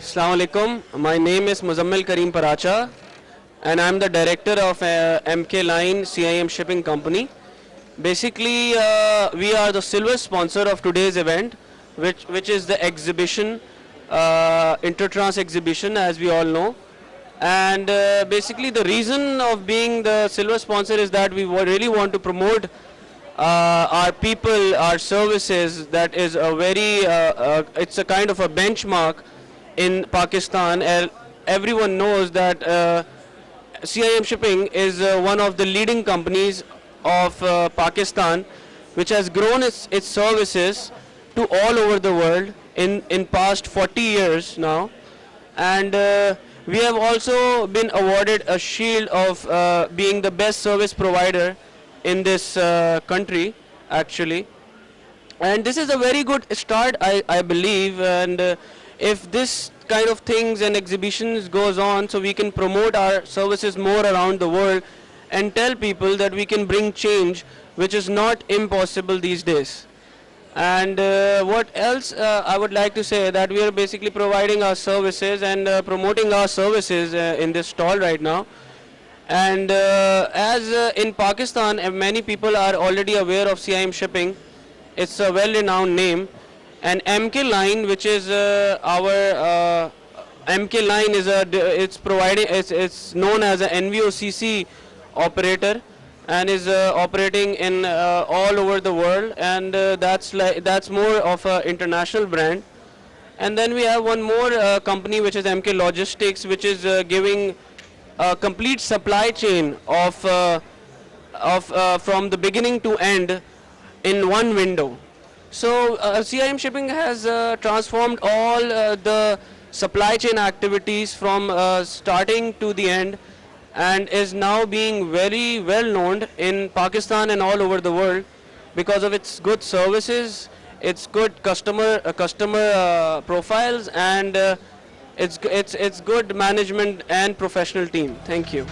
Assalamu alaikum. My name is Muzammil Kareem Paracha and I'm the director of MK Line CIM Shipping Company. Basically, we are the silver sponsor of today's event, which is the exhibition, Intertrans exhibition, as we all know. And basically, the reason of being the silver sponsor is that we really want to promote our people, our services. That is a very, it's a kind of a benchmark in Pakistan. Everyone knows that CIM Shipping is one of the leading companies of Pakistan, which has grown its services to all over the world in past 40 years now. And we have also been awarded a shield of being the best service provider in this country, actually. And this is a very good start, I believe. And if this kind of things and exhibitions goes on, so we can promote our services more around the world and tell people that we can bring change, which is not impossible these days. And what else I would like to say, that we are basically providing our services and promoting our services in this stall right now. And as in Pakistan, many people are already aware of CIM Shipping. It's a well-renowned name. And MK Line, which is our MK Line, is it's known as an NVOCC operator, and is operating in all over the world, and that's more of an international brand. And then we have one more company, which is MK Logistics, which is giving a complete supply chain of from the beginning to end in one window. So CIM Shipping has transformed all the supply chain activities from starting to the end, and is now being very well known in Pakistan and all over the world because of its good services, its good customer profiles, and its good management and professional team. Thank you.